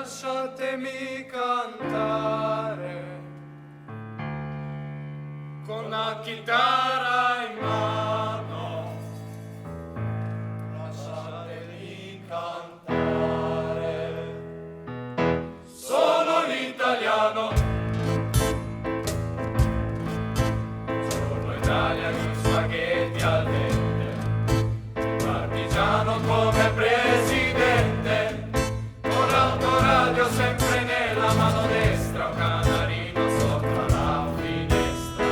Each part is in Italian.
lasciatemi cantare con la chitarra in mano, lasciatemi cantare. Sono l'italiano, sono Italia con spaghetti al dente, il partigiano come presidente. L'autoradio sempre nella mano destra, un canarino sopra la finestra.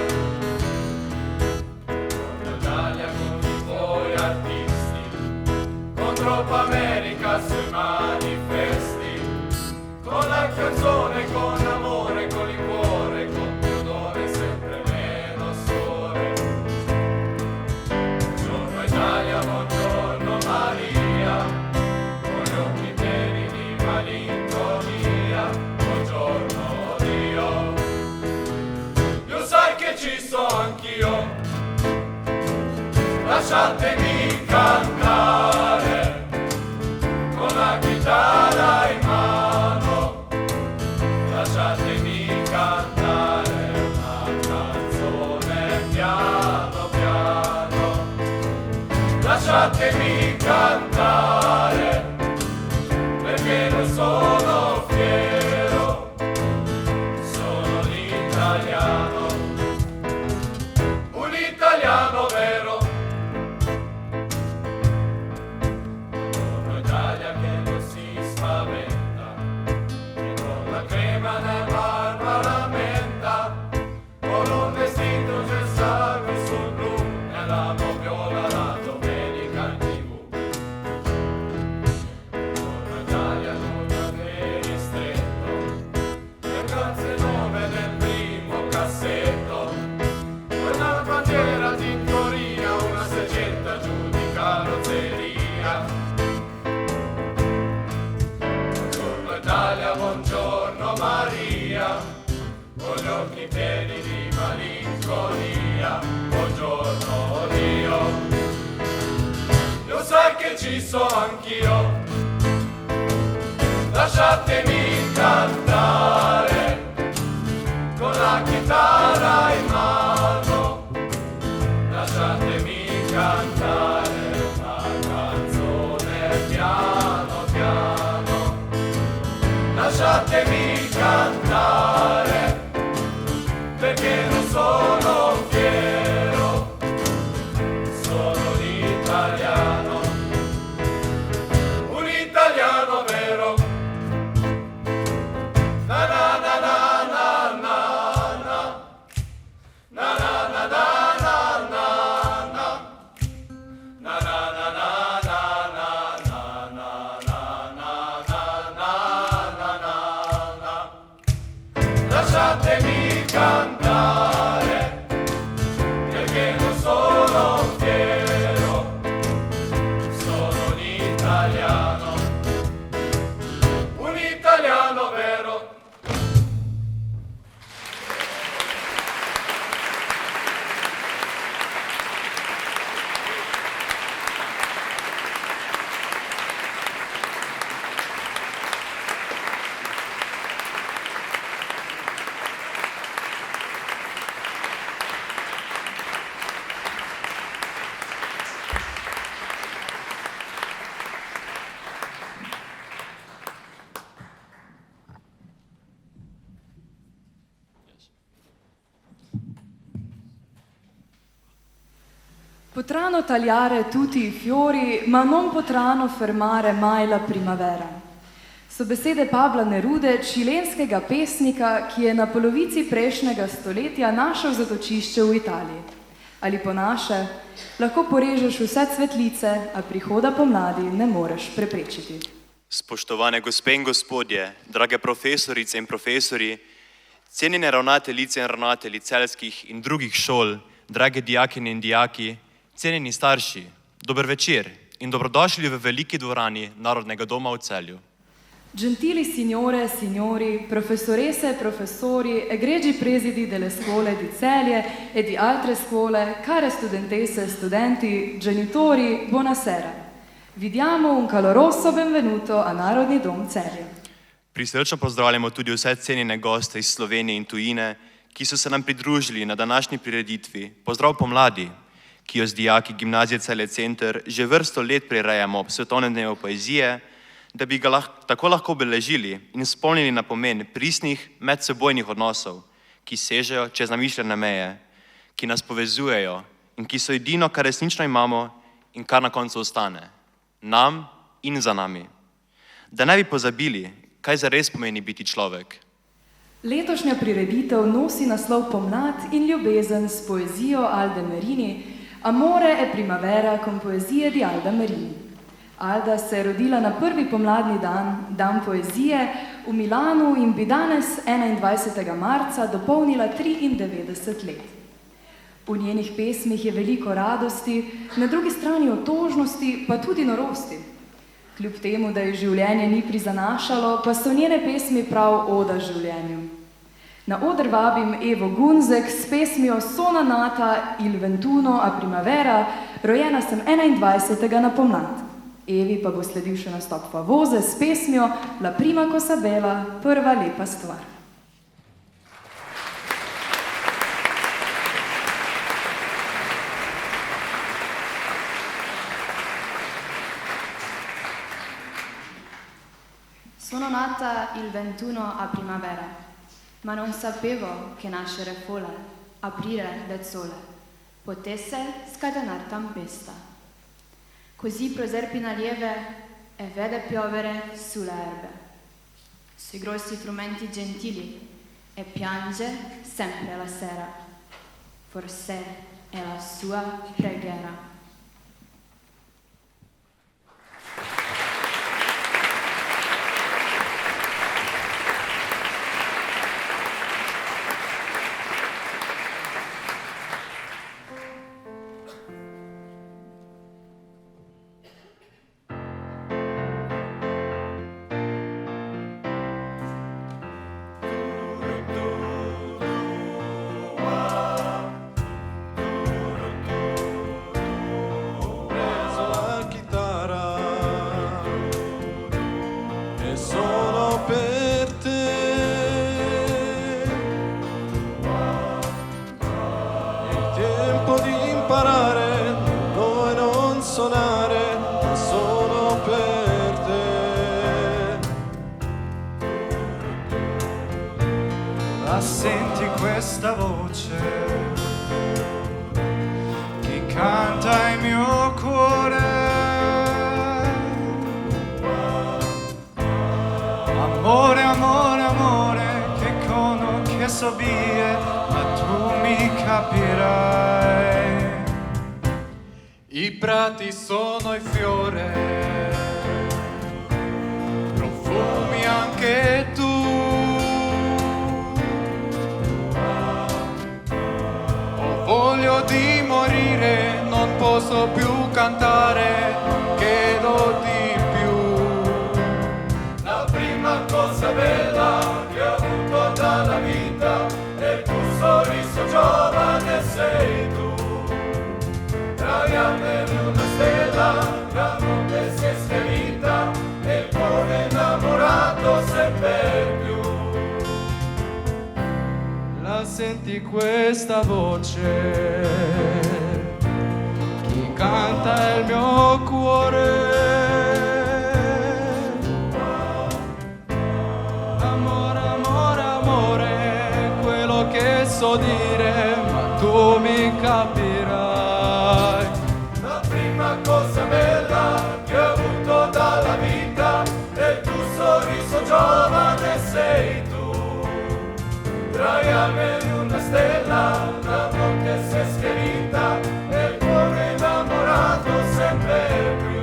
Contro Italia con i tuoi artisti, contro America sui manifesti, con la canzone, con l'amore, con il cuore, con più odore, sempre meno sole. Buongiorno Italia, buongiorno Maria, con gli occhi pieni di malinconia, buongiorno Dio. Io sai che ci so anch'io, lasciatemi cantare con la chitarra in mano, lasciatemi cantare una canzone piano piano, lasciatemi cantare perché non sono fiero, sono l'italiano, un italiano vero. Buongiorno Italia che non si spaventa, che con la crema nel barba lamenta, con un vestito c'è sangue sul blu e l'amo viola la domenica in TV. Buongiorno Italia non avere stretto, le calze nuove del primo cassetto, quella bandiera tintoria, una 600 giù di carrozzeria. Buongiorno Italia, buongiorno Maria, con gli occhi pieni di malinconia, buongiorno Dio. Lo sai che ci so anch'io, lasciatemi cantare con la chitarra in mano, lasciatemi cantare una canzone piano piano, lasciatemi cantare perché non sono fiero, sono l'italiano, un italiano vero. Na na na na na na na na na na na na na na na na lasciatemi cantare perché non sono fiero, sono l'italiano, un italiano vero. Potranno tagliare tutti i fiori, ma non potranno fermare mai la primavera. So besede Pabla Nerude, čilenskega pesnika, ki je na polovici prejšnjega stoletja našel zatočišče v Italiji. Ali po naše, lahko porežeš vse cvetlice, a prihoda pomladi ne moreš preprečiti. Spoštovane gospe in gospodje, drage profesorice in profesori, cenjene ravnateljice in ravnatelji celjskih in drugih šol, drage dijakinje in dijaki, cenjeni starši, dober večer in dobrodošli v veliki dvorani Narodnega doma v Celju. Gentili signore, signori, professoresse e professori, egregi presidi delle scuole di Celje e di altre scuole, care studentesse e studenti, genitori, buonasera. Vi diamo un caloroso benvenuto a Narodni dom Celje. Prisrčno pozdravljamo tudi vse cenjene goste iz Slovenije in tujine, ki so se nam pridružili na današnji prireditvi. Pozdrav pomladi, ki jo z dijaki Gimnazije Celje Center že vrsto let prirejamo ob Svetovnem dnevu poezije, da bi ga tako lahko obeležili in spomnili na pomen pristnih medsebojnih odnosov, ki sežejo čez namišljene meje, ki nas povezujejo in ki so edino, kar resnično imamo in kar na koncu ostane, nam in za nami. Da ne bi pozabili, kaj zares pomeni biti človek. Letošnja prireditev nosi naslov Pomlad in ljubezen s poezijo Alde Merini, Amore e primavera con poezie di Alda Merini. Alda se je rodila na prvi pomladni dan, dan poezije, v Milanu in bi danes 21. marca dopolnila 93 let. V njenih pesmih je veliko radosti, na drugi strani otožnosti, pa tudi norosti. Kljub temu, da je življenje ni prizanašalo, pa so njene pesmi prav oda življenju. Na oder vabim Evo Gunzek s pesmijo Sona nata il 21 a primavera, rojena sem 21. na pomlad. Evi pa bo sledil še nastop Favoze s pesmijo La prima cosa bella, prva lepa stvar. Sono nata il 21 a primavera, ma non sapevo che nascere folle, aprire del sole, potesse scatenar tempesta. Così proserpina lieve e vede piovere sulle erbe, sui grossi frumenti gentili e piange sempre la sera. Forse è la sua preghiera. Senti questa voce che canta il mio cuore, amore, amore, amore, che so vie, ma tu mi capirai. I prati sono il fiore, profumi anche tu. Voglio di morire, non posso più cantare, chiedo di più. La prima cosa bella che ho avuto dalla vita è il tuo sorriso giovane sei tu. Traiame di una stella, la notte si è schiarita e il cuore innamorato sempre più. La senti questa voce, chi canta il mio cuore. Amore, amore, amore, quello che so dire, ma tu mi capirai. La prima cosa bella che ho avuto dalla vita è il tuo sorriso giovane sei tu. Traiame di una stella, la notte si è schiarita e il cuore innamorato sempre più.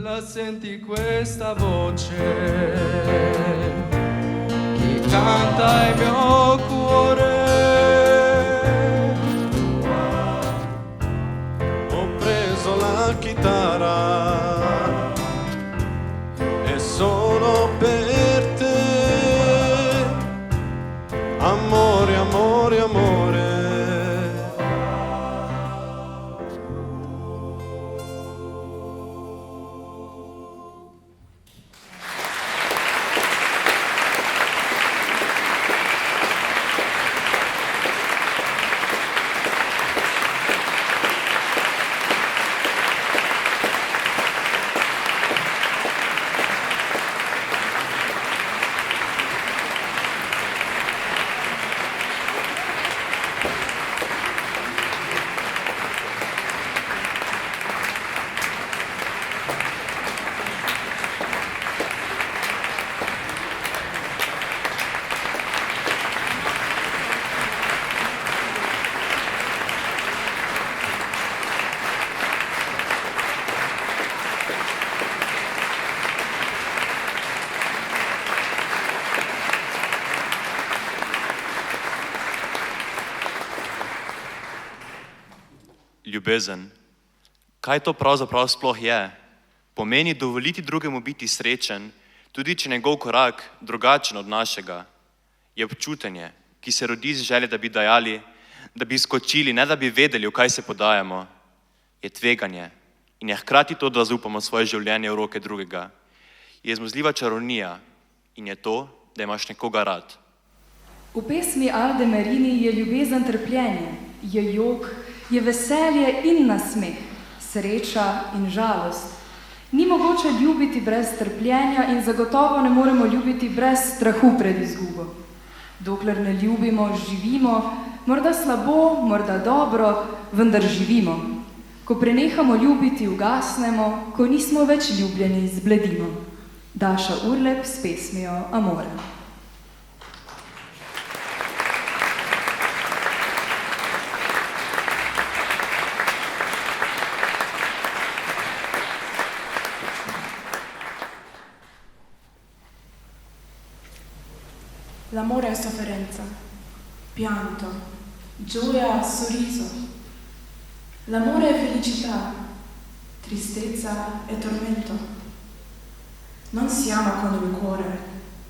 La senti questa voce, chi canta il mio cuore. Ho preso la chitarra e sono per te. Amore, amore, amore. ljubezen. Kaj to pravzaprav sploh je? Pomeni dovoliti drugemu biti srečen, tudi če njegov korak drugačen od našega. Je občutenje, ki se rodi iz želje, da bi dajali, da bi skočili, ne da bi vedeli, v kaj se podajamo. Je tveganje in je hkrati to, da zaupamo svoje življenje v roke drugega. Je izmuzljiva čarovnija in je to, da imaš nekoga rad. V pesmi Alde Merini je ljubezen trpljenje, je jok, je veselje in nasmeh, sreča in žalost. Ni mogoče ljubiti brez trpljenja in zagotovo ne moremo ljubiti brez strahu pred izgubo. Dokler ne ljubimo, živimo, morda slabo, morda dobro, vendar živimo. Ko prenehamo ljubiti, ugasnemo, ko nismo več ljubljeni, zbledimo. Daša Urlep s pesmijo Amore. L'amore è sofferenza, pianto, gioia, sorriso. L'amore è felicità, tristezza e tormento. Non si ama con il cuore,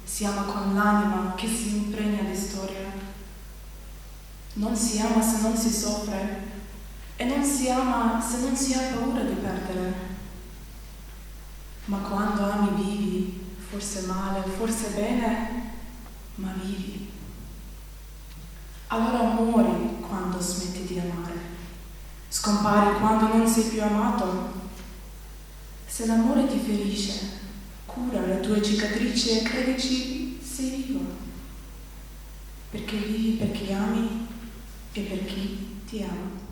si ama con l'anima che si impregna di storia. Non si ama se non si soffre e non si ama se non si ha paura di perdere. Ma quando ami vivi, forse male, forse bene, ma vivi. Allora muori quando smetti di amare, scompari quando non sei più amato. Se l'amore ti ferisce, cura le tue cicatrici e credici, sei vivo. Perché vivi per chi ami e per chi ti ama.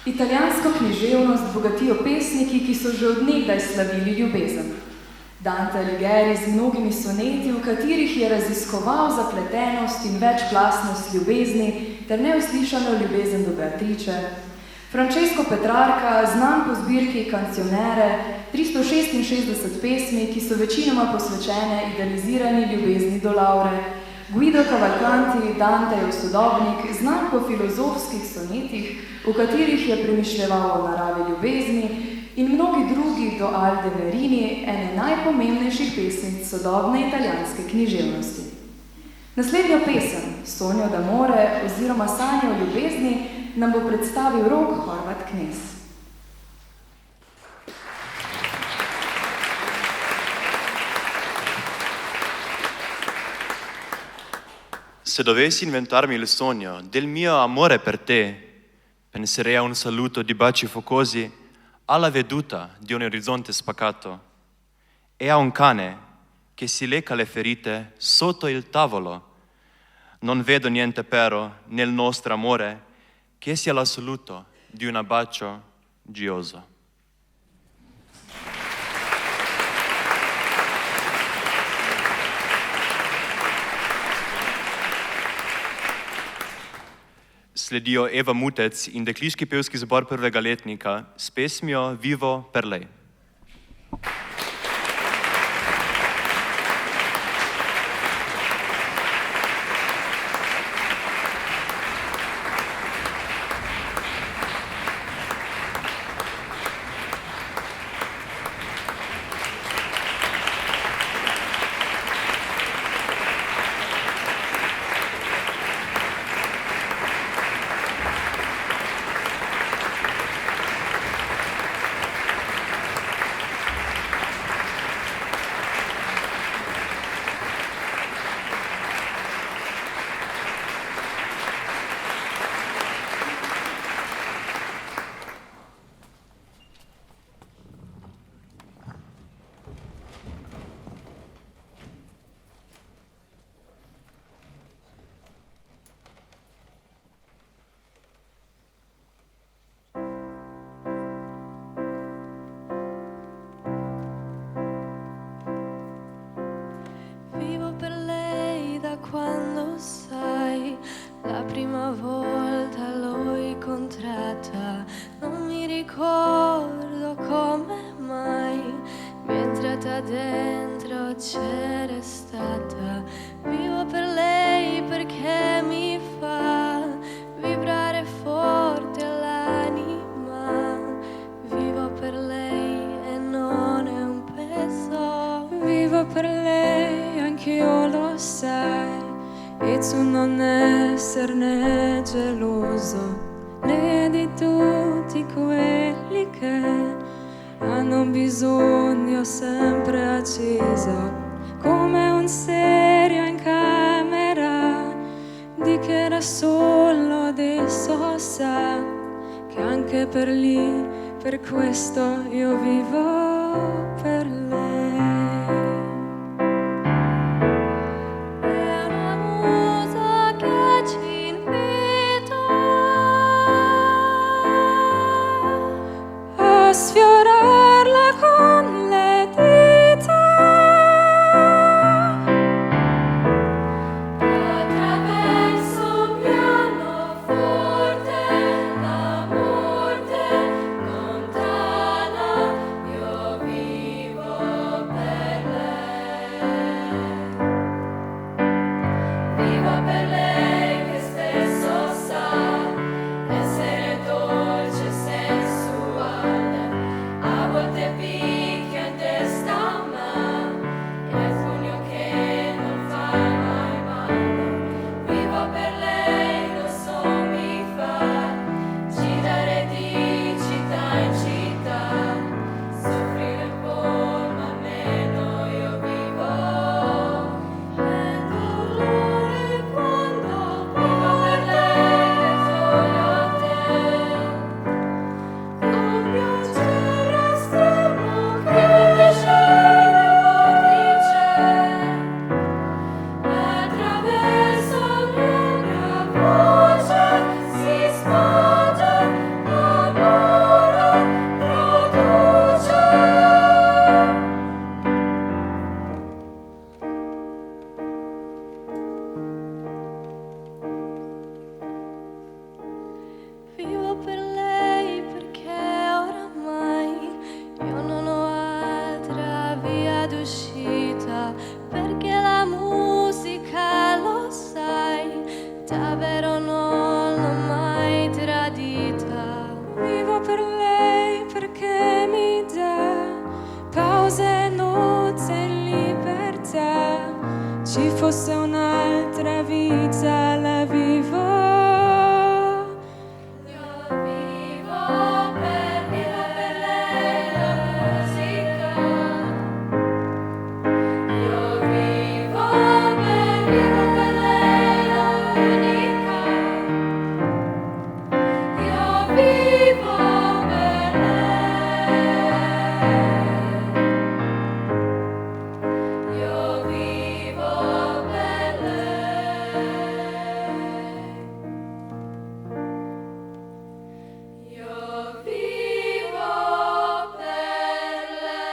Italijansko književnost bogatijo pesniki, ki so že od nekdaj slavili ljubezen. Dante Alighieri z mnogimi soneti, v katerih je raziskoval zapletenost in večplastnost ljubezni ter neuslišano ljubezen do Beatrice. Francesco Petrarca, znan po zbirki Canzionere, 366 pesmi, ki so večinoma posvečene idealizirani ljubezni do Laure. Guido Cavalcanti, Dantejev sodobnik, znan po filozofskih sonetih, v katerih je premišljeval o naravi ljubezni, in mnogi drugi do Alde Merini, ene najpomembnejših pesnic sodobne italijanske književnosti. Naslednjo pesem, Sonjo d'amore oziroma Sanje o ljubezni, nam bo predstavil Rok Horvat Knez. Se dovessi inventarmi il sogno del mio amore per te, penserei a un saluto di baci focosi alla veduta di un orizzonte spaccato e a un cane che si lecca le ferite sotto il tavolo. Non vedo niente però nel nostro amore che sia l'assoluto di un abbraccio gioioso. Sledijo Eva Mutec in dekliški pevski zbor prvega letnika s pesmijo Vivo per lei. dentro c'è restata. Vivo per lei perché mi fa vibrare forte l'anima. Vivo per lei e non è un peso. Vivo per lei, anch'io lo sai, e tu non esserne geloso. Lei è di tutti quelli che hanno un bisogno sempre acceso, come un serio in camera, di che era solo adesso sa che anche per lì, per questo io vivo per lei. È una musa che ci invita A sfiorarla con le dita, attraverso un pianoforte, la morte lontana. Io vivo per lei. Vivo per lei che spesso sa essere dolce e sensuale. A volte picchia in testa, ma è il pugno che non fa mai male. Vivo per lei, lo so, mi fa girare di città in città, soffrire un po', ma almeno io vivo. È dolore quando vivo per lei e solo a te. Un piacere estremo che decide vortice, attraverso la mia voce si sfonda, l'amore produce. Vivo per lei perché oramai io non ho altra via d'uscita, perché la musica, lo sai, davvero non l'ho mai tradita. vivo per lei perché mi dà pause, nozze e libertà. Ci fosse un'altra vita, la vivo. Io vivo per lei la musica. Io vivo per lei la unica. Io vivo per lei. Io vivo per lei. Io vivo per lei.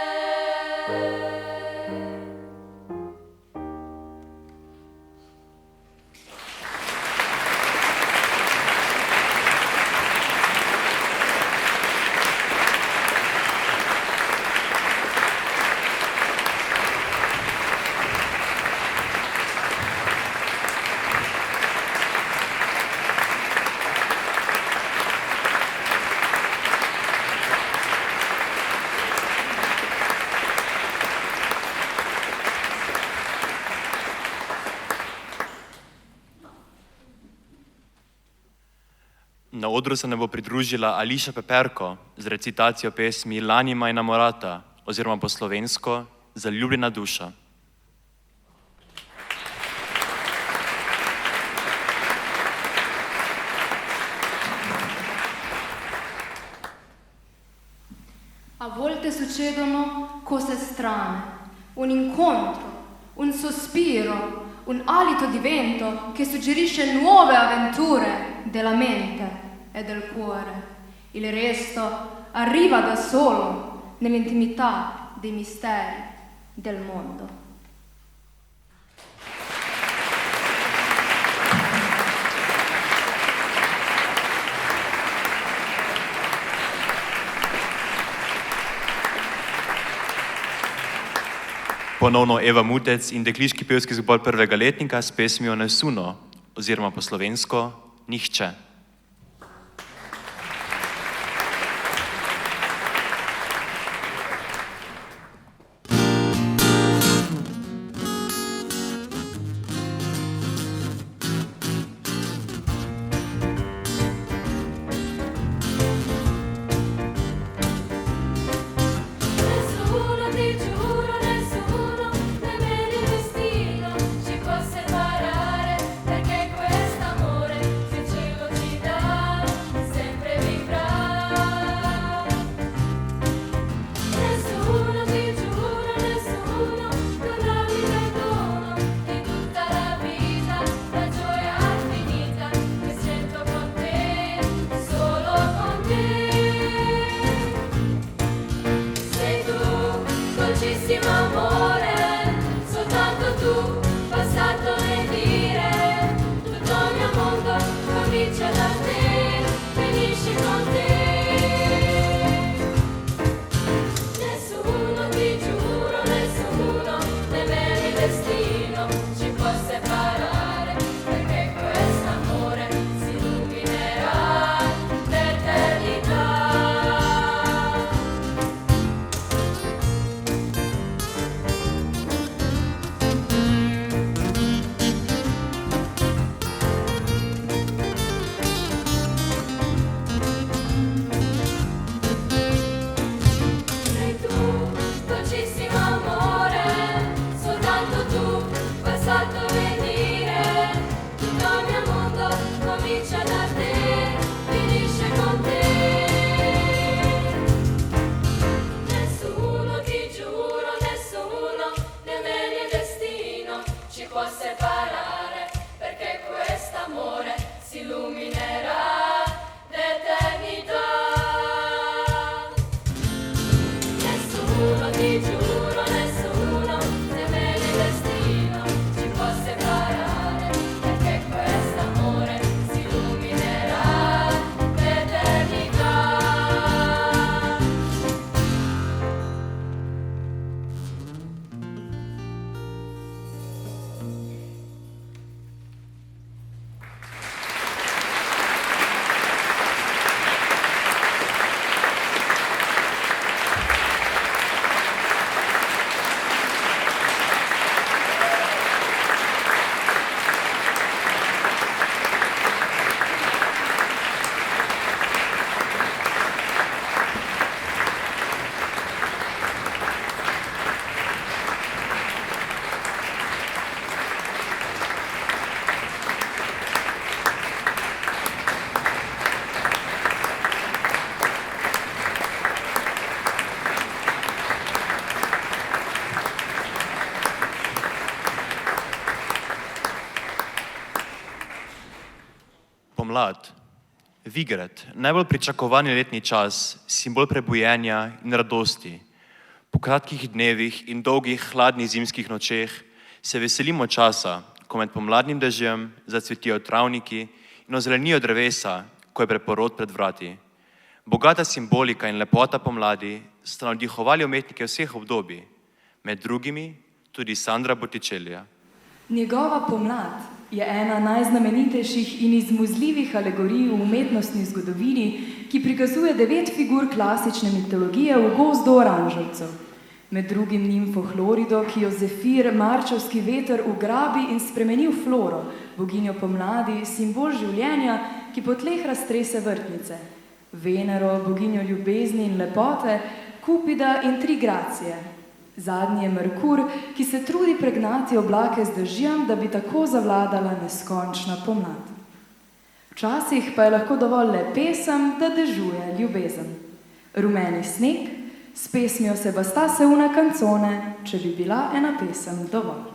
Na odru se nam bo pridružila Ališa Peperko z recitacijo pesmi L'anima innamorata oziroma po slovensko Zaljubljena duša. A volte succedono cose strane, un incontro, un sospiro, un alito di vento che suggerisce nuove avventure della mente e del cuore. Il resto arriva da solo nell'intimità dei misteri del mondo. Ponovno Eva Mutec in dekliški pevski zbor prvega letnika s pesmijo Nesuno, oziroma po slovensko Nihče. Nessuno, ti giuro, nessuno, nemmeno il destino ci può separare, perché quest'amore, se il cielo ci dà, sempre vivrà. Nessuno, ti giuro, nessuno, non ha il dono di tutta la vita, la gioia finita che sento con te, solo con te. Sei tu, dolcissimo amore, soltanto tu, passato e dire, tutto il mio mondo comincia da te, finisce con te. Nessuno, ti giuro, nessuno, nemmeno il destino ci può separare, perché quest'amore si illuminerà l'eternità. Sei tu, dolcissimo amore, soltanto tu, passato venire, tutto il mio mondo comincia da te, finisce con te. Nessuno, ti giuro, nessuno, nemmeno il destino ci può separare, perché quest'amore si illuminerà l'eternità. Nessuno, ti giuro, nessuno, nemmeno il destino ci può separare, perché quest'amore si illuminerà l'eternità. Pomlad, Vigret, najbolj pričakovani letni čas, simbol prebujenja in radosti. Po kratkih dnevih in dolgih hladnih zimskih nočeh se veselimo časa, ko med pomladnim dežjem zacvetijo travniki in ozelenijo drevesa, ko je preporod pred vrati. Bogata simbolika in lepota pomladi sta navdihovali umetnike vseh obdobij, med drugimi tudi Sandra Botticellia. Njegova pomlad je ena najznamenitejših in izmuzljivih alegorij v umetnostni zgodovini, ki prikazuje 9 figur klasične mitologije v gozdu oranževcev. Med drugim nimfo Hlorido, ki jo Zefir, marčevski veter, ugrabi in spremeni v Floro, boginjo pomladi, simbol življenja, ki po tleh raztrese vrtnice. Venero, boginjo ljubezni in lepote, Kupida in 3 Gracije. Zadnji je Merkur, ki se trudi pregnati oblake z dežjem, da bi tako zavladala neskončna pomlad. Včasih pa je lahko dovolj le pesem, da dežuje ljubezen. Rumeni sneg, s pesmijo Se bastasse una canzone, če bi bila ena pesem dovolj.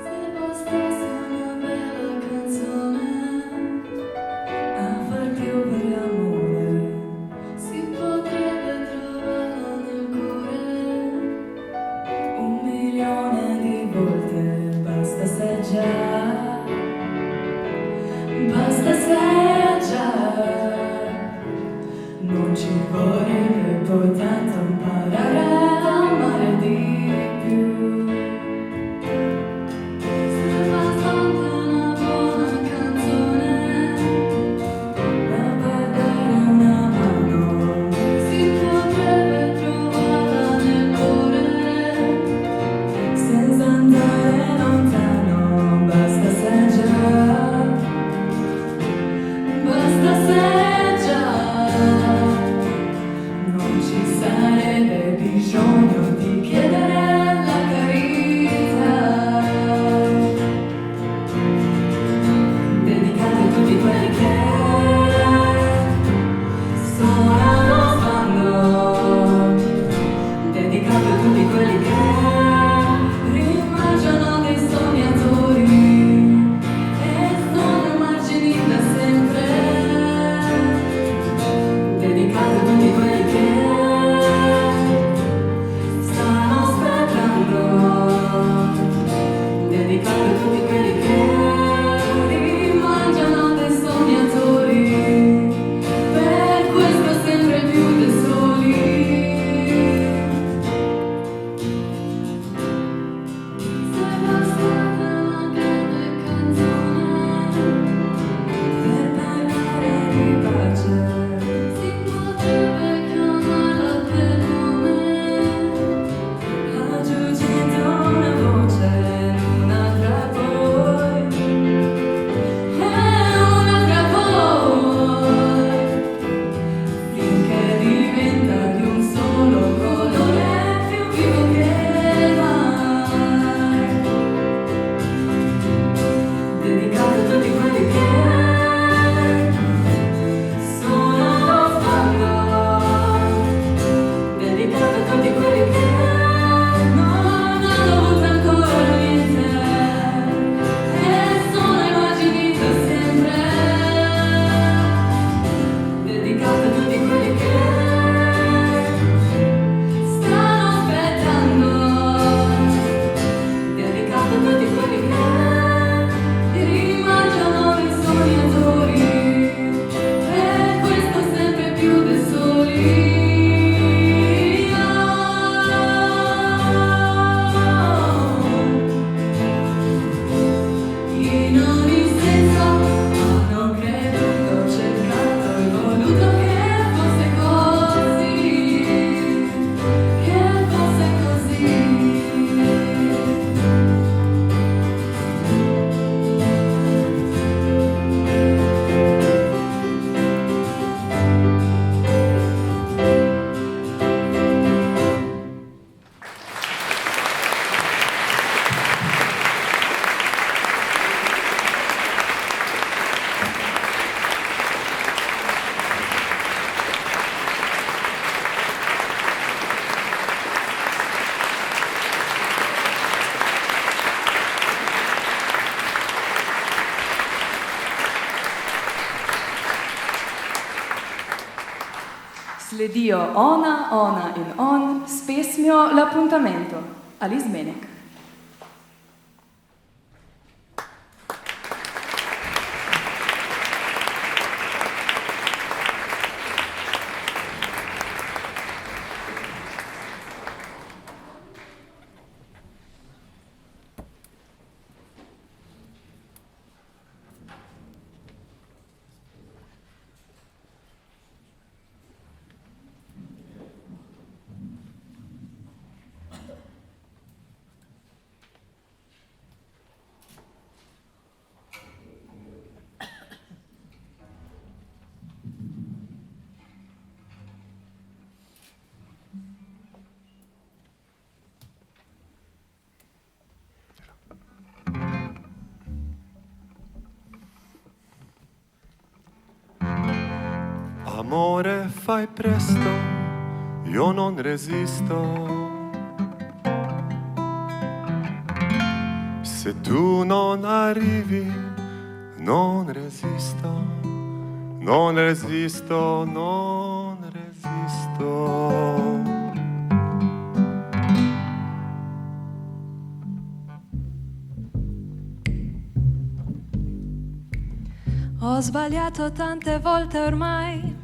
Se bastasse ci vorrebbe poi tanto imparare ad amare di più. Se basta una buona canzone da perdere una mano, si potrebbe trovarla nel cuore senza andare lontano. Basta se già, basta se già non ci sarebbe bisogno di chiedere la carità, dedicate a tutti quelli che suonano sbando, dedicato a tutti quelli che rimmangiano dei sognatori e sono ai margini da sempre, dedicato a tutti quelli che stanno aspettando, dedicato a tutti quelli che rimmangiano dei sognatori, per questo sempre più da soli. Se basta una grande canzone per parlare di pace, si potrebbe chiamarla per nome, aggiungendo una voce, un'altra poi, e un'altra poi, finché diventa di un solo colore più vivo che mai, dedicato a tutti quelli che suonano sbando, dedicato a tutti quelli che non hanno avuto ancora niente e sono ai margini da sempre, dedicato a tutti quelli che stanno aspettando, dedicato a tutti quelli che rimmangiano dei sognatori, per questo sempre più da soli. In ogni senso hanno creduto, cercato e voluto che fosse così, che fosse così. Sledijo Ona in on s pesmijo L'appuntamento. Alice Menek. Amore, fai presto, io non resisto. Se tu non arrivi, non resisto, non resisto, non resisto. Ho sbagliato tante volte ormai,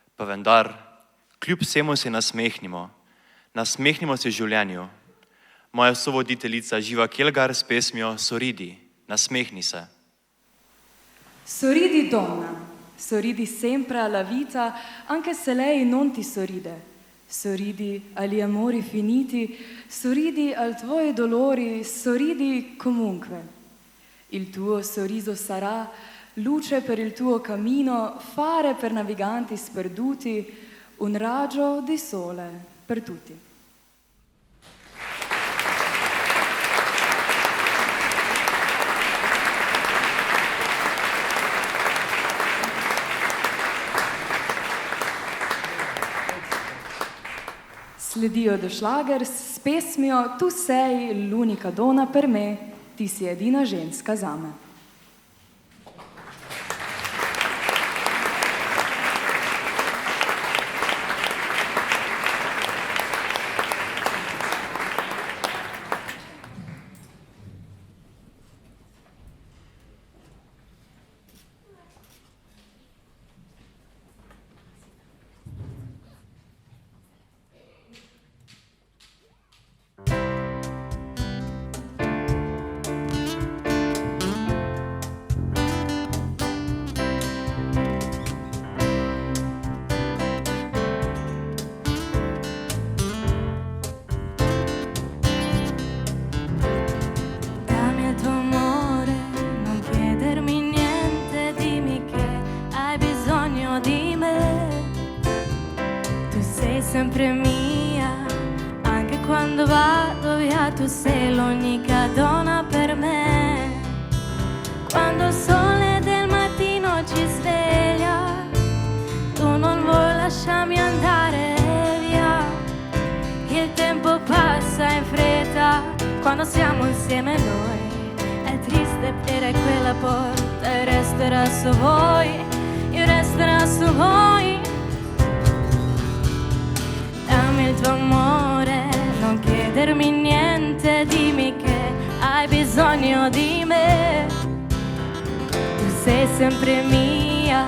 Pa vendar, kljub vsemu se nasmehnimo. Nasmehnimo se življenju. Moja sovoditeljica Živa Kelgar s pesmijo Sorridi. Nasmehni se. Sorridi donna, sorridi sempre alla vita, anche se lei non ti sorride. Sorridi agli amori finiti, sorridi ai tuoi dolori, sorridi comunque. Il tuo sorriso sarà luce per il tuo cammino, fare per naviganti sperduti, un raggio di sole per tutti. Sledijo The Schlagers s pesmijo Tu sei l'unica donna per me, ti si edina ženska zame. Sempre mia, anche quando vado via tu sei l'unica donna per me. Quando il sole del mattino ci sveglia, tu non vuoi lasciarmi andare via. Il tempo passa in fretta quando siamo insieme noi. È triste per quella porta e resterà su voi, io resterà su voi. Dammi il tuo amore, non chiedermi niente, dimmi che hai bisogno di me. Tu sei sempre mia,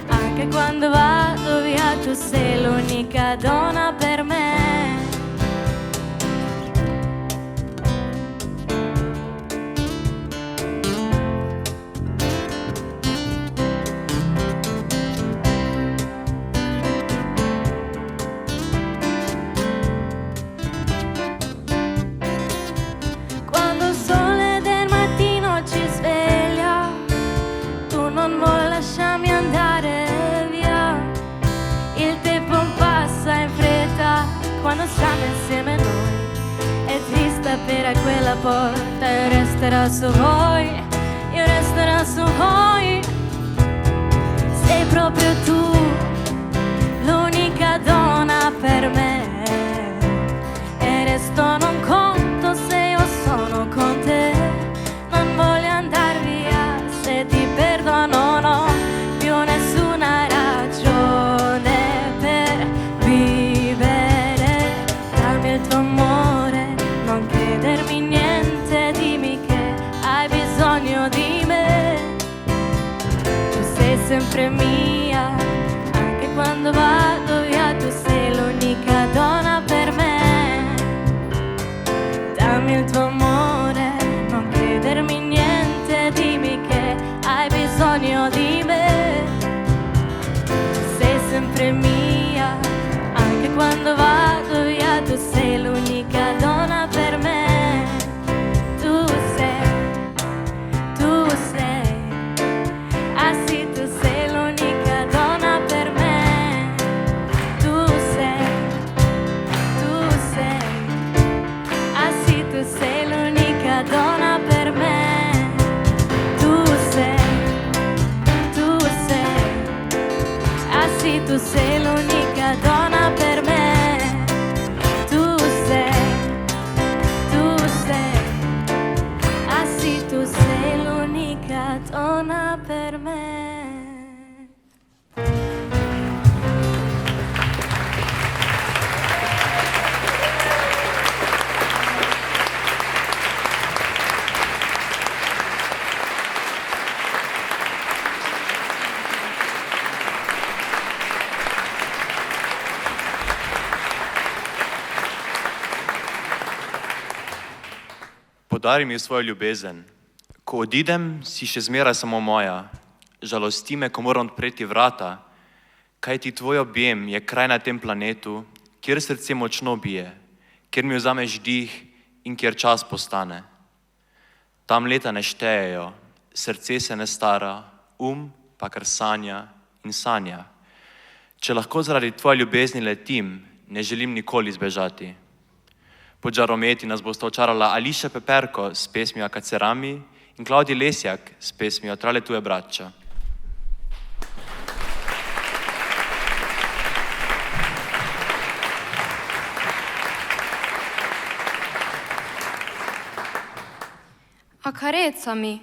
anche quando vado via, tu sei l'unica donna per me. Quando siamo insieme noi è triste per quella porta e resterà su voi, io resterò su voi. Sei proprio tu l'unica donna per me e resto non conto se io sono con te. Non voglio andare via, se ti perdo non ho più nessuna ragione per vivere. Il tuo amore, non chiedermi niente, dimmi che hai bisogno di me. Tu sei sempre mia, anche quando vado via, tu sei l'unica donna per me. Dammi il tuo amore, non chiedermi niente, dimmi che hai bisogno di me. Tu sei sempre mia, anche quando vado via, tu sei l'unica donna per me. Tu sei, ah sì, tu sei l'unica donna per me. Tu sei, ah sì, tu sei l'unica donna per me. Podari mi svojo ljubezen. Ko odidem, si še zmeraj samo moja. Žalosti me, ko moram odpreti vrata, kajti tvoj objem je kraj na tem planetu, kjer srce močno bije, kjer mi vzameš dih in kjer čas postane. Tam leta ne štejejo, srce se ne stara, pa kar sanja in sanja. Če lahko zaradi tvoje ljubezni letim, ne želim nikoli zbežati. Pod žarometi nas bosta očarala Ališa Peperko s pesmijo Kacerami in Klavdij Lesjak s pesmijo Tra le tue braccia. Accarezzami,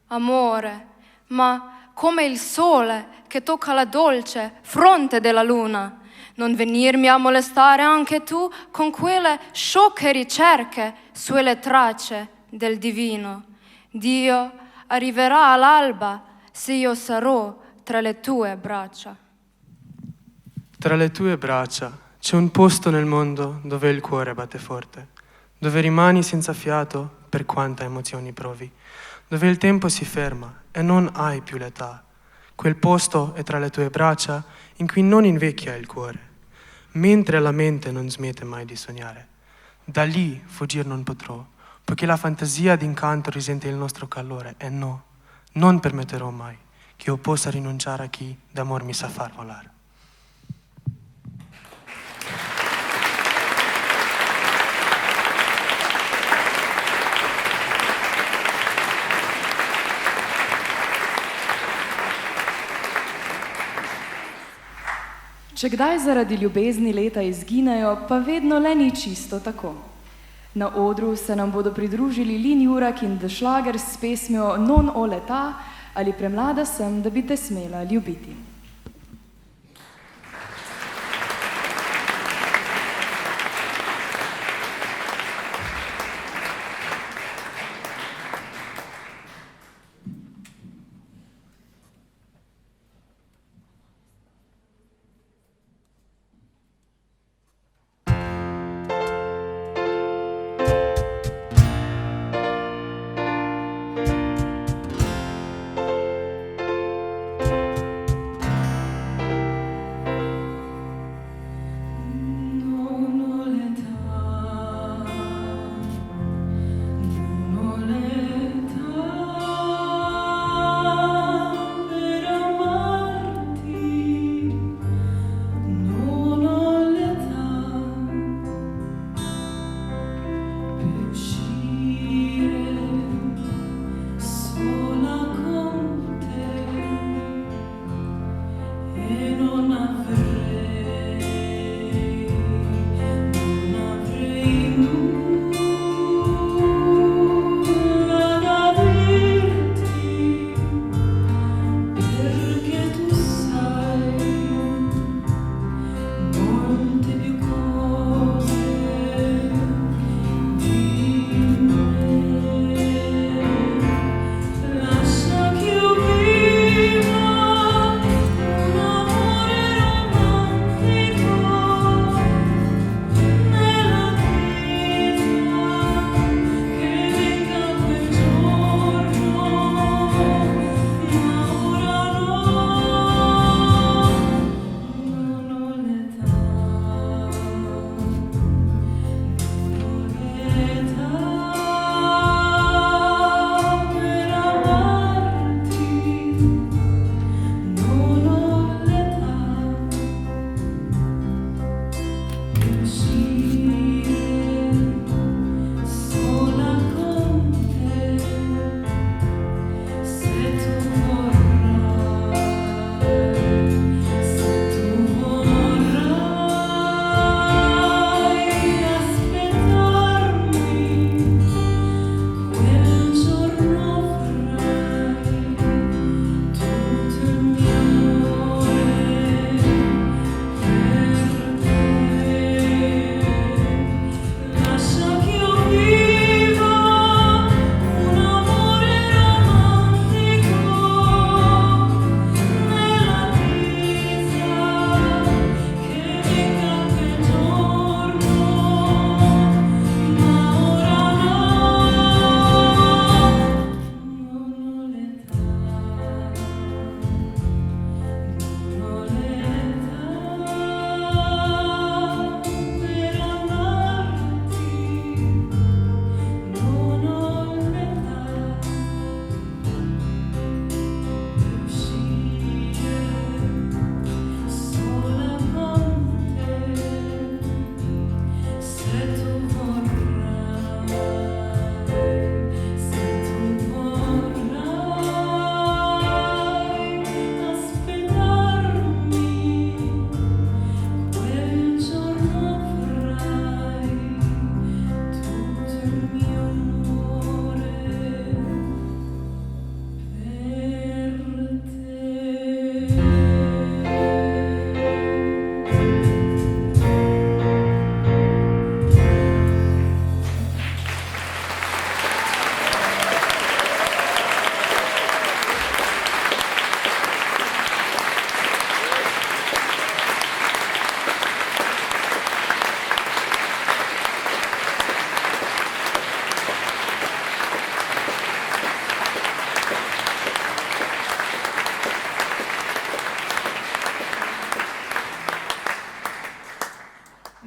amore, ma come il sole che tocca la dolce fronte della luna. Non venirmi a molestare anche tu con quelle sciocche ricerche sulle tracce del divino. Dio arriverà all'alba se io sarò tra le tue braccia. Tra le tue braccia c'è un posto nel mondo dove il cuore batte forte, dove rimani senza fiato per quanta emozioni provi, dove il tempo si ferma e non hai più l'età. Quel posto è tra le tue braccia in cui non invecchia il cuore, mentre la mente non smette mai di sognare. Da lì fuggir non potrò, poiché la fantasia d'incanto risente il nostro calore e no, non permetterò mai che io possa rinunciare a chi d'amor mi sa far volare. Če kdaj zaradi ljubezni leta izginejo, pa vedno le ni čisto tako. Na odru se nam bodo pridružili Lin Jurak in The Schlager s pesmijo Non o leta ali Premlada sem, da bi te smela ljubiti.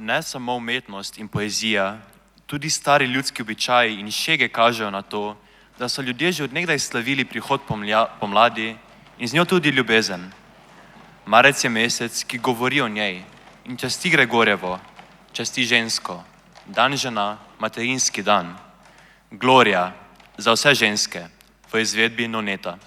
ne samo umetnost in poezija, tudi stari ljudski običaji in šege kažejo na to, da so ljudje že od nekdaj slavili prihod pomladi in z njo tudi ljubezen. Marec je mesec, ki govori o njej in časti Gregorjevo, časti žensko, dan žena, materinski dan. Gloria za vse ženske v izvedbi Noneta.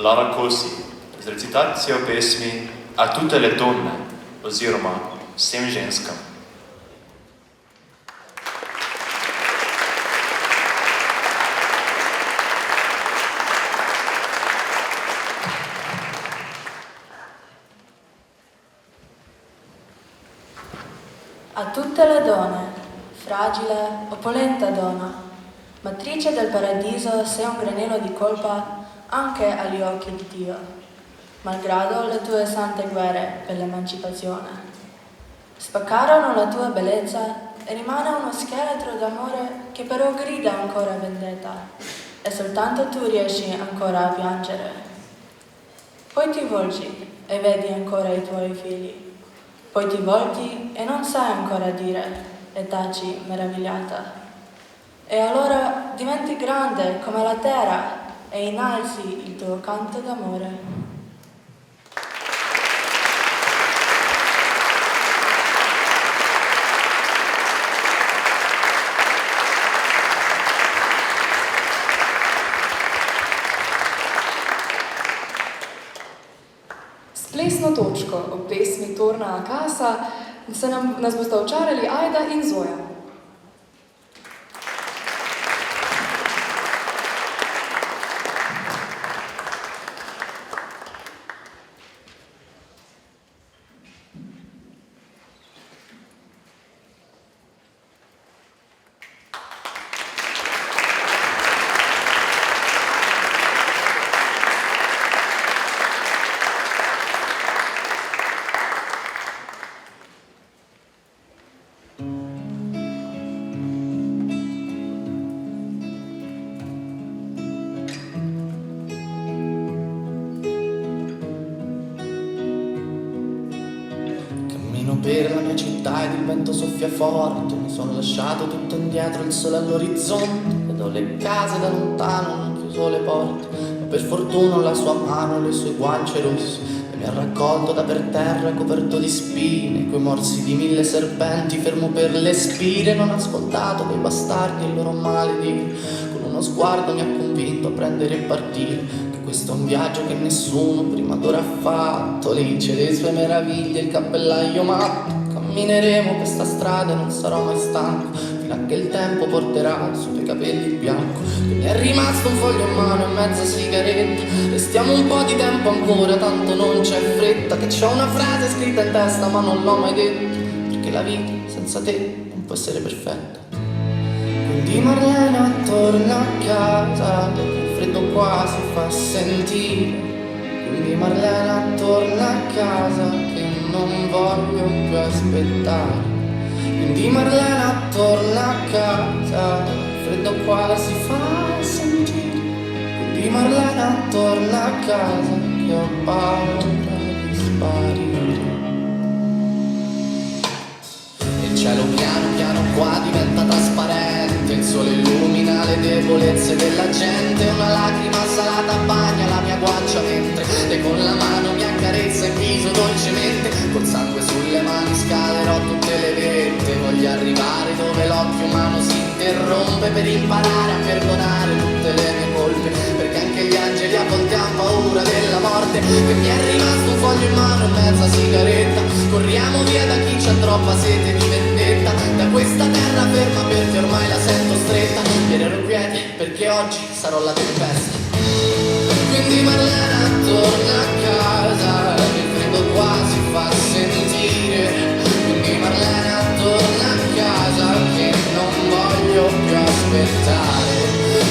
Lara Kosi z recitacijo pesmi A tutte le donne oziroma Vsem ženskam. A tutte le donne, fragile, opulenta donna, matrice del paradiso, sei un granello di colpa anche agli occhi di Dio, malgrado le tue sante guerre per l'emancipazione. Spaccarono la tua bellezza e rimane uno scheletro d'amore che però grida ancora vendetta e soltanto tu riesci ancora a piangere. Poi ti volgi e vedi ancora i tuoi figli. Poi ti volti e non sai ancora dire e taci meravigliata. E allora diventi grande come la terra e innalzi il tuo canto d'amore. Plesno točko ob pesmi Torna Akasa nas bosta očarali Ajda in Zoja. Per la mia città ed il vento soffia forte, mi sono lasciato tutto indietro, il sole all'orizzonte, vedo le case da lontano, non ho chiuso le porte, ma per fortuna ho la sua mano e le sue guance rosse, e mi ha raccolto da per terra coperto di spine, coi morsi di 1000 serpenti, fermo per le spire, non ho ascoltato quei bastardi e il loro maledire, con uno sguardo mi ha convinto a prendere e partire. Questo è un viaggio che nessuno prima d'ora ha fatto, lì c'è le sue meraviglie, il cappellaio matto. Cammineremo per sta strada e non sarò mai stanco, fino a che il tempo porterà sui tuoi capelli il bianco. Che mi è rimasto un foglio in mano e mezza sigaretta, restiamo un po' di tempo ancora, tanto non c'è fretta. Che c'ho una frase scritta in testa ma non l'ho mai detta, perché la vita senza te non può essere perfetta. Quindi Marlena torna a casa, il freddo qua si fa sentire. Quindi Marlena torna a casa che non voglio più aspettare. Quindi Marlena torna a casa, il freddo qua si fa sentire. Quindi Marlena torna a casa che ho paura di sparire. Il cielo piano piano qua diventa trasparente, il sole illumina le debolezze della gente, una lacrima salata bagna la mia guancia mentre te con la mano mi accarezza il viso dolcemente, col sangue sulle mani scalerò tutte le vette, voglio arrivare dove l'occhio umano si interrompe per imparare a perdonare tutte le mie colpe, perché anche gli angeli a volte hanno paura della morte. Che mi è rimasto un foglio in mano e mezza sigaretta, corriamo via da chi c'ha troppa sete di vendetta, da questa terra ferma perché ormai la sento stretta, ieri ero quiete perché oggi sarò la tempesta. Quindi Marlena torna a casa, il freddo qua si fa sentire. Quindi Marlena torna a casa che non voglio più aspettare.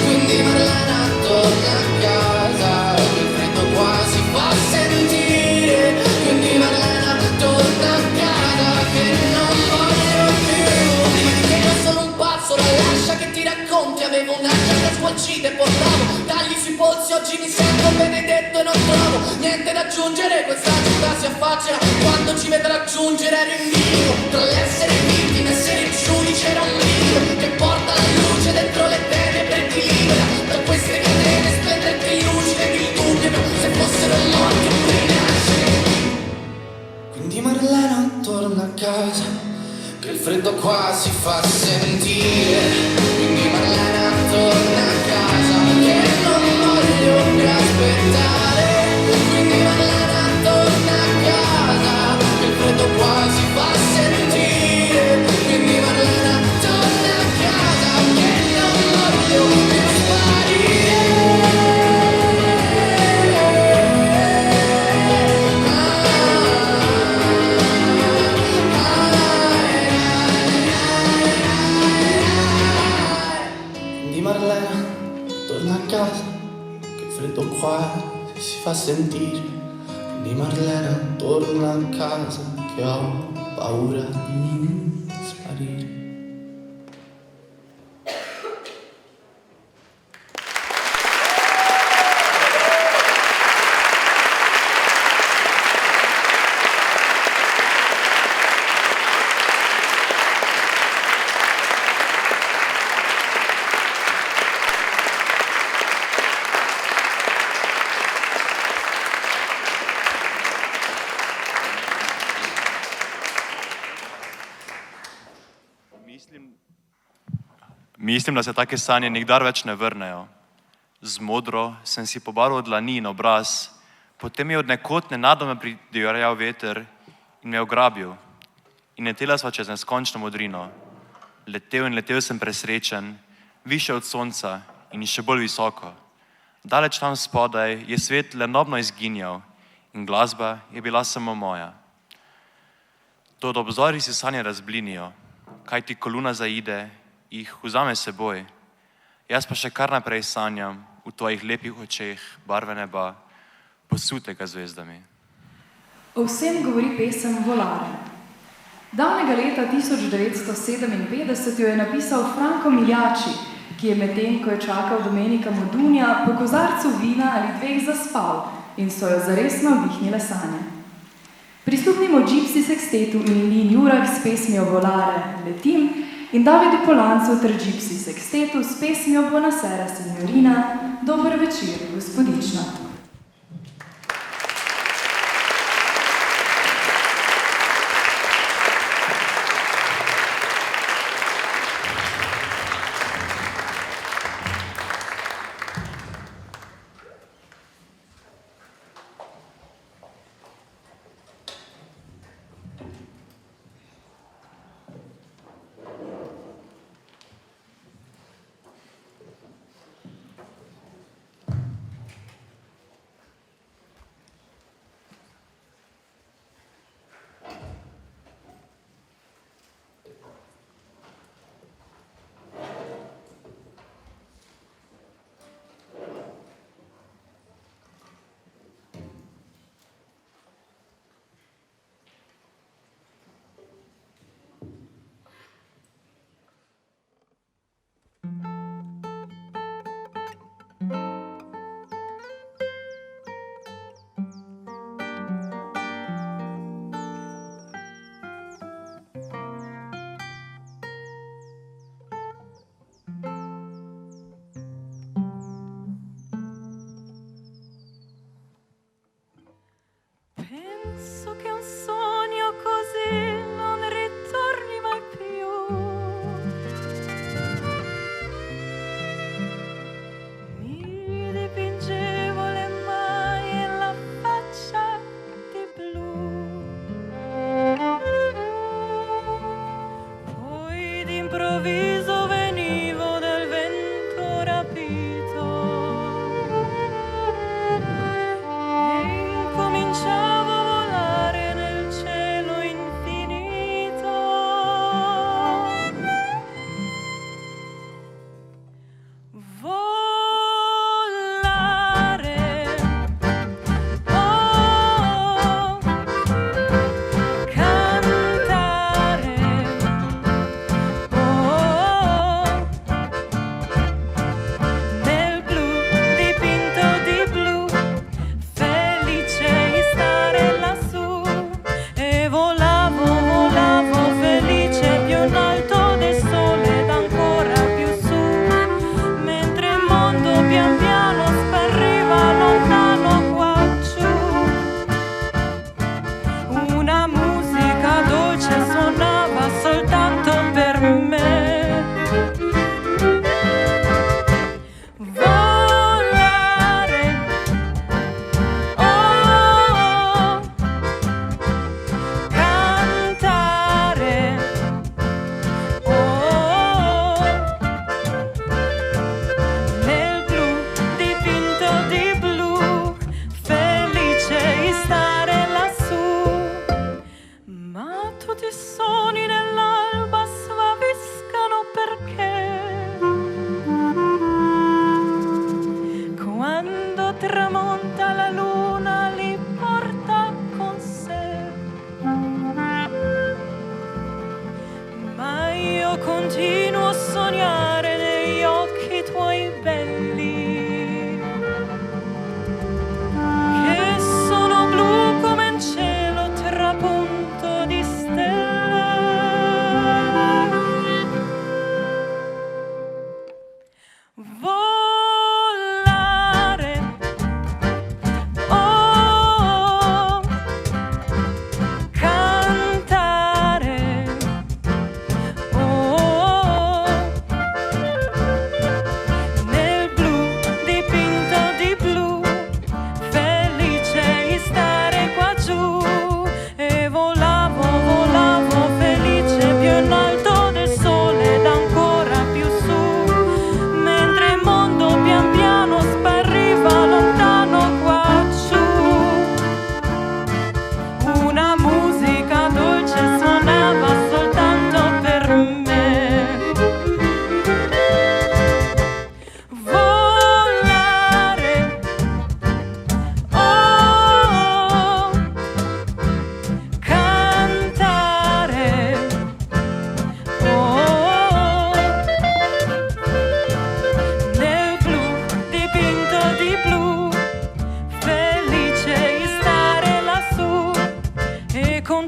Quindi Marlena torna a casa, il freddo qua si fa sentire. Quindi Marlena torna a casa che non voglio più. Prima di che ero solo un pazzo, la lascia che ti racconti, avevo un'ansia da sgualcita e portavo tagli sui polsi, oggi mi sento benedetto e non trovo niente da aggiungere. Questa città si affaccia quando ci vedrà giungere. Ero in vivo tra l'essere vittime e essere giudice, era un libro che porta la luce dentro le tenebre e ti libera da queste catene splendenti lucide che il dubbio se fossero morti oppure rinascere. Quindi Marlena torna a casa che il freddo qua si fa sentire. Quindi Marlena torna a casa che non voglio più aspettare. aspettare. Quindi Marlena torna a casa, che il freddo qua si fa sentire. Quindi Marlena torna a casa, che non voglio più sparire. Quindi Marlena torna a casa, che il freddo qua si fa sentire. Quindi Marlena torna a casa, che ho paura di sparire. Mislim, da se take sanje nikdar več ne vrnejo. Z modro sem si pobarval dlani in obraz, potem je od nekod nenadoma pridivjal veter in me ugrabil. In letela sva čez neskončno modrino. Letel in letel sem presrečen, više od sonca in še bolj visoko. Daleč tam spodaj je svet lenobno izginjal in glasba je bila samo moja. To od obzori si sanje razblinijo, kaj ti koluna zaide, jih vzame seboj. Jaz pa še kar naprej sanjam v tvojih lepih očeh barve neba, posutega zvezdami. O vsem govori pesem Volare. Davnega leta 1957 jo je napisal Franko Miljači, ki je medtem, ko je čakal Domenika Modunja, po kozarcu vina ali dveh zaspal in so jo zares navdihnile sanje. Prisluhnimo Gypsy Sextetu in Lin Jurah s pesmijo Volare, Letim, in Davidu Polancu ter Gypsy Sextetu s pesmijo Buonasera signorina, Dober večer, gospodična. Penso che un sogno così non ritorni mai più. Mi dipingevo le mani e la faccia di blu. Poi d'improvviso venivo dal vento rapito e incominciavo a volare.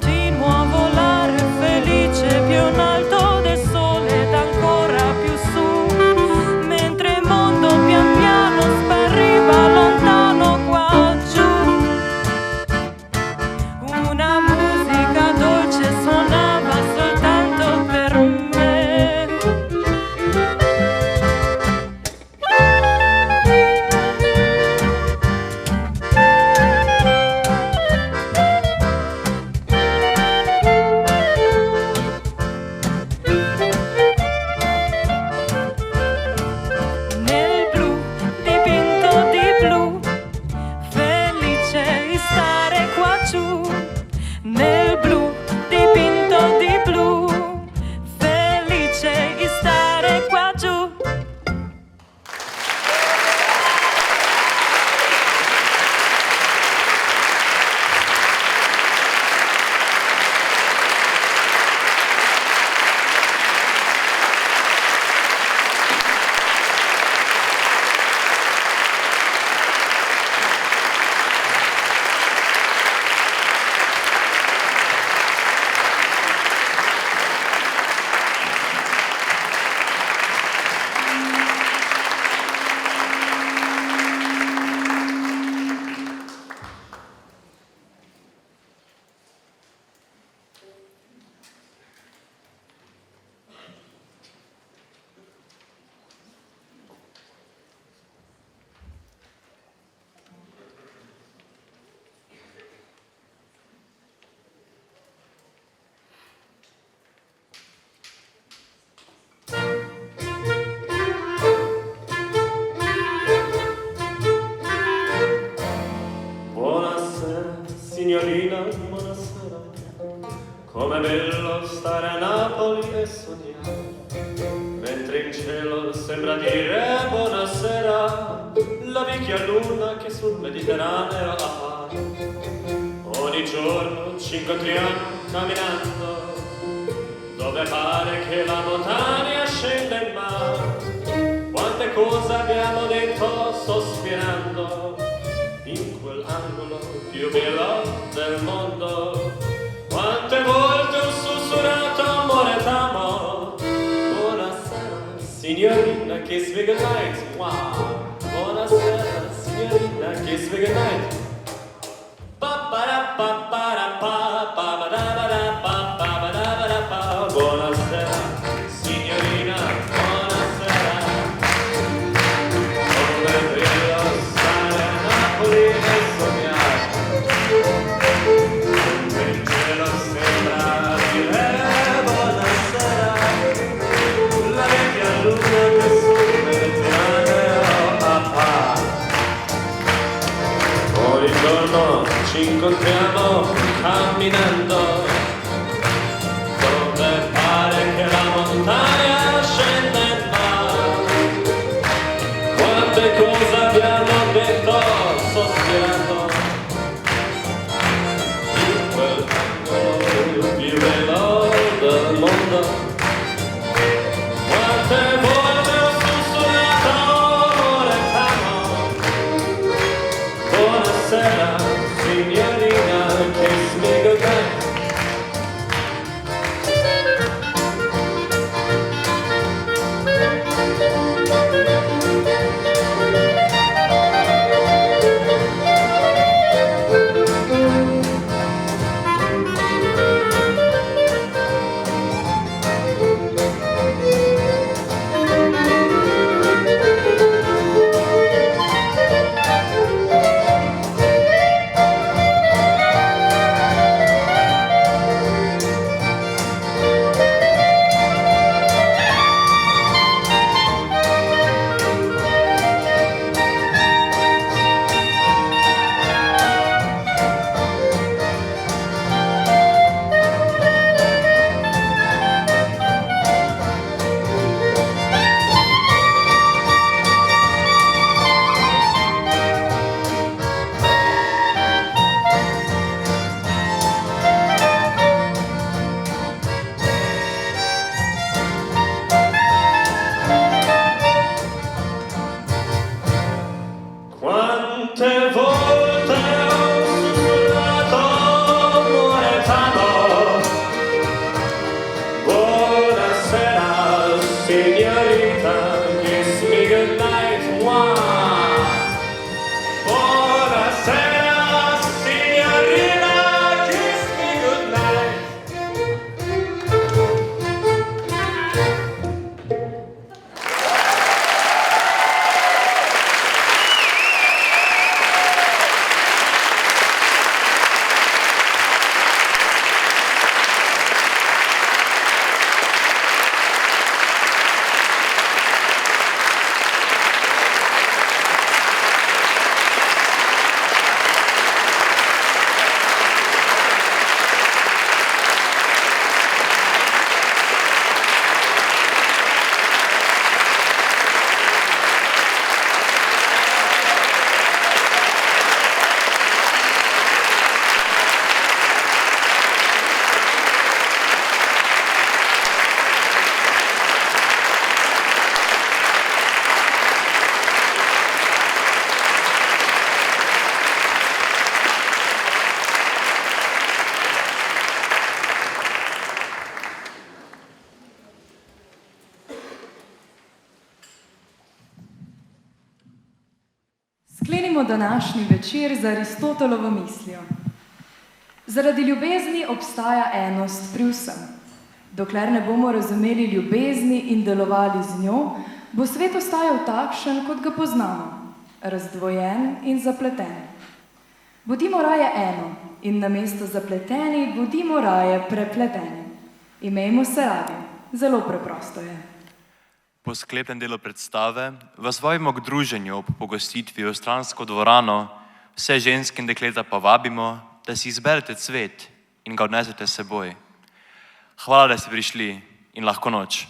continuo a volare felice più in alto del sole ed ancora più su, mentre il mondo pian piano spariva lontano qua giù. Una musica dolce suonava soltanto per me. Nel blu, dipinto di blu, felice di stare qua giù. Nel blu, dipinto di blu, felice di stare qua giù. Buonasera, signorina, buonasera. Com'è bello stare a Napoli e sognare, mentre in cielo sembra dire buonasera la vecchia luna che sul Mediterraneo appare. Ogni giorno ci incontriamo camminando, dove pare che la montagna scenda in mare. Quante cose abbiamo detto sospirando in quell'angolo più bello del mondo. Quante volte ho sussurrato amore t'amo. Buonasera signorina, kiss me goodnight. Wow. Buonasera signorina, kiss me goodnight. Buonasera signorina, buonasera. Come è bello stare a Napoli e sognare, mentre il cielo sembra dire buonasera la vecchia luna che sul Mediterraneo appare. Ogni giorno ci incontriamo camminando, dove pare che la montagna scenda in mare. Quante cose abbiamo detto sospirando in quel angolo più bello del mondo. Quante volte ho sussurrato amore t'amo. Buonasera signorina, kiss me goodnight. Sklenimo današnji večer z Aristotelovo mislijo. Zaradi ljubezni obstaja enost pri vsem. Dokler ne bomo razumeli ljubezni in delovali z njo, bo svet ostajal takšen, kot ga poznamo, razdvojen in zapleten. Bodimo raje eno in namesto zapleteni bodimo raje prepleteni. Imejmo se radi, zelo preprosto je. Po sklepnem delu predstave vas vabimo k druženju ob pogostitvi v stransko dvorano, vse ženske in dekleta pa vabimo, da si izberete cvet in ga odnesete s seboj. Hvala, da ste prišli in lahko noč.